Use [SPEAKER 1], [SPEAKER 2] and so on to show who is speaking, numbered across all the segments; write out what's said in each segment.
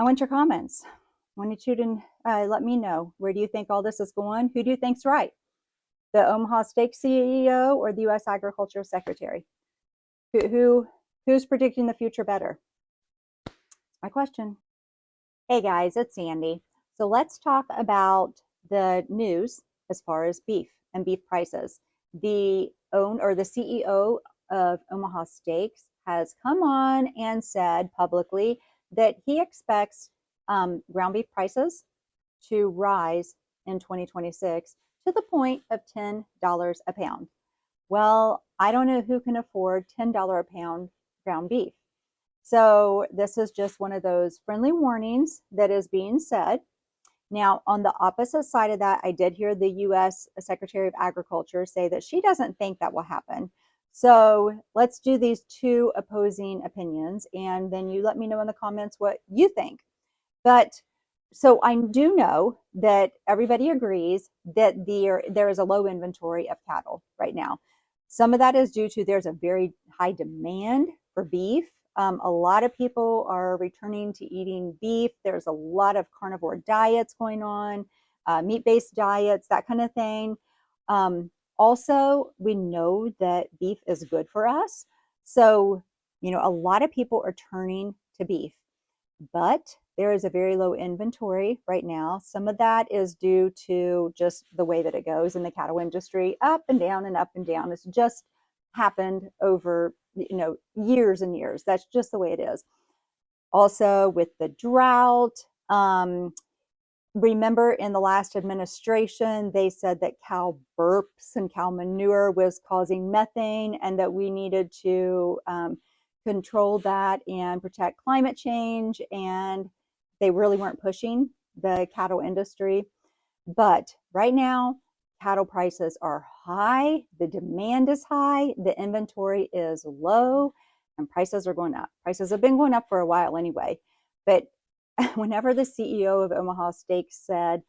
[SPEAKER 1] I want your comments. I want you to let me know, where do you think all this is going? Who do you think's right? The Omaha Steaks CEO or the U.S. Agriculture Secretary? Who, who who's predicting the future better? My question. Hey guys, it's Sandy. So let's talk about the news as far as beef and beef prices. The CEO of Omaha Steaks has come on and said publicly that he expects ground beef prices to rise in 2026 to the point of $10 a pound. Well, I don't know who can afford $10 a pound ground beef. So this is just one of those friendly warnings that is being said. Now, on the opposite side of that, I did hear the U.S. Secretary of Agriculture say that she doesn't think that will happen. So let's do these two opposing opinions, and then you let me know in the comments what you think. But so I do know that everybody agrees that there is a low inventory of cattle right now. Some of that is due to there's a very high demand for beef. A lot of people are returning to eating beef. There's a lot of carnivore diets going on, meat-based diets, that kind of thing. Also, we know that beef is good for us. So, a lot of people are turning to beef, but there is a very low inventory right now. Some of that is due to just the way that it goes in the cattle industry, up and down and up and down. It's just happened over years and years. That's just the way it is. Also, with the drought, remember in the last administration, they said that cow burps and cow manure was causing methane, and that we needed to control that and protect climate change. And they really weren't pushing the cattle industry. But right now, cattle prices are high, the demand is high, the inventory is low, and prices are going up. Prices have been going up for a while anyway. But whenever the CEO of Omaha Steaks said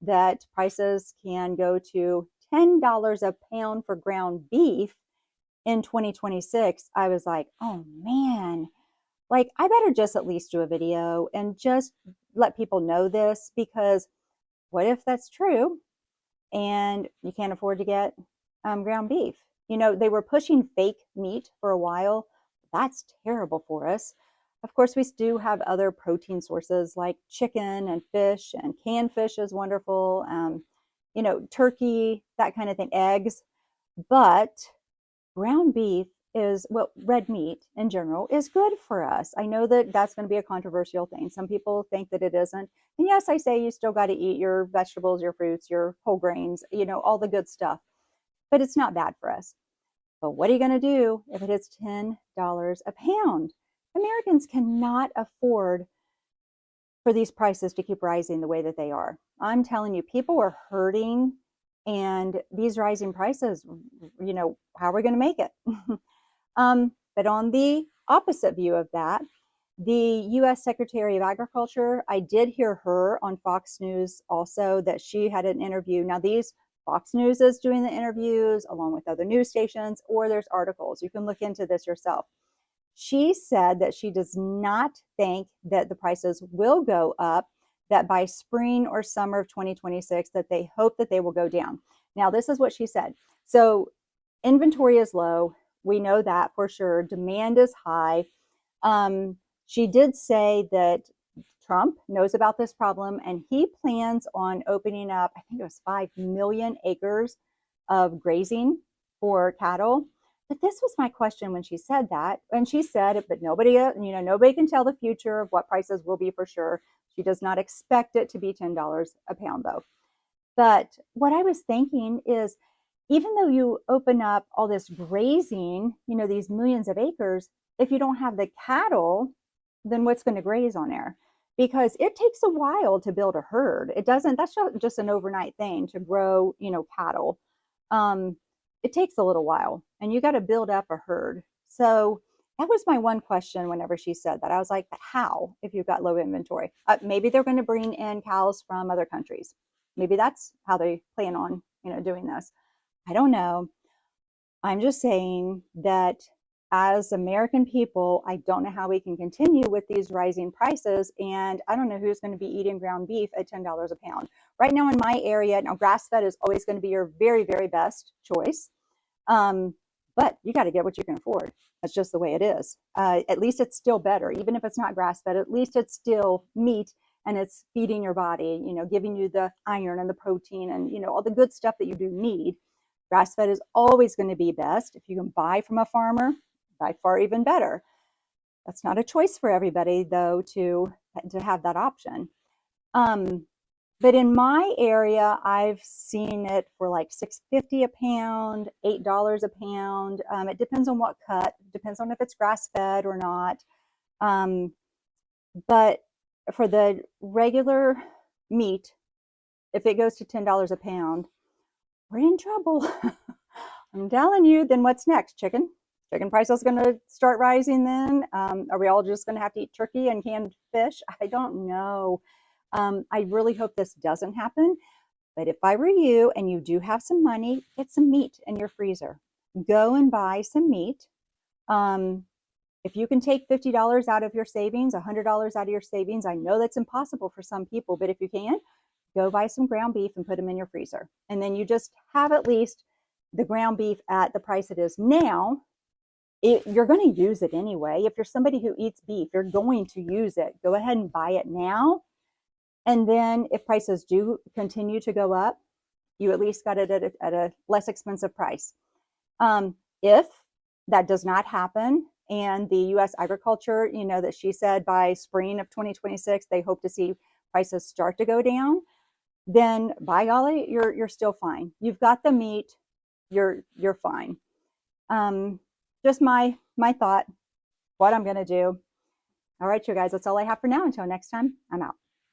[SPEAKER 1] that prices can go to $10 a pound for ground beef in 2026, I was like, oh man, like I better just at least do a video and just let people know this, because what if that's true and you can't afford to get ground beef? They were pushing fake meat for a while. That's terrible for us. Of course, we do have other protein sources like chicken and fish, and canned fish is wonderful. Turkey, that kind of thing, eggs. But ground beef is, well, red meat in general is good for us. I know that that's going to be a controversial thing. Some people think that it isn't. And yes, I say you still got to eat your vegetables, your fruits, your whole grains, all the good stuff. But it's not bad for us. But what are you going to do if it is $10 a pound? Americans cannot afford for these prices to keep rising the way that they are. I'm telling you, people are hurting, and these rising prices, how are we going to make it? But on the opposite view of that, the U.S. Secretary of Agriculture, I did hear her on Fox News also, that she had an interview. Now, these Fox News is doing the interviews along with other news stations, or there's articles. You can look into this yourself. She said that she does not think that the prices will go up, that by spring or summer of 2026, that they hope that they will go down. Now, this is what she said. So inventory is low. We know that for sure. Demand is high. She did say that Trump knows about this problem, and he plans on opening up, I think it was 5 million acres of grazing for cattle. But this was my question when she said that. And she said, but nobody can tell the future of what prices will be for sure. She does not expect it to be $10 a pound, though. But what I was thinking is, even though you open up all this grazing, these millions of acres, if you don't have the cattle, then what's going to graze on there? Because it takes a while to build a herd. That's just an overnight thing to grow, cattle. It takes a little while, and you got to build up a herd. So that was my one question whenever she said that. I was like, but how, if you've got low inventory? Maybe they're going to bring in cows from other countries. Maybe that's how they plan on, doing this. I don't know. I'm just saying that as American people, I don't know how we can continue with these rising prices. And I don't know who's going to be eating ground beef at $10 a pound. Right now in my area, now grass fed is always going to be your very, very best choice. But you got to get what you can afford. That's just the way it is. At least it's still better. Even if it's not grass fed, at least it's still meat and it's feeding your body, giving you the iron and the protein and, all the good stuff that you do need. Grass fed is always going to be best. If you can buy from a farmer, by far even better. That's not a choice for everybody, though, to have that option. But in my area, I've seen it for like $6.50 a pound, $8 a pound. It depends on what cut. It depends on if it's grass fed or not. But for the regular meat, if it goes to $10 a pound, we're in trouble. I'm telling you. Then what's next? Chicken price is going to start rising then. Are we all just going to have to eat turkey and canned fish? I don't know. I really hope this doesn't happen. But if I were you and you do have some money, get some meat in your freezer. Go and buy some meat. If you can take $50 out of your savings, $100 out of your savings, I know that's impossible for some people, but if you can, go buy some ground beef and put them in your freezer. And then you just have at least the ground beef at the price it is now. You're going to use it anyway. If you're somebody who eats beef, you're going to use it. Go ahead and buy it now. And then if prices do continue to go up, you at least got it at a less expensive price. If that does not happen, and the U.S. agriculture, that she said by spring of 2026, they hope to see prices start to go down, then by golly, you're still fine. You've got the meat, you're fine. Just my thought, what I'm going to do. All right, you guys, that's all I have for now. Until next time, I'm out.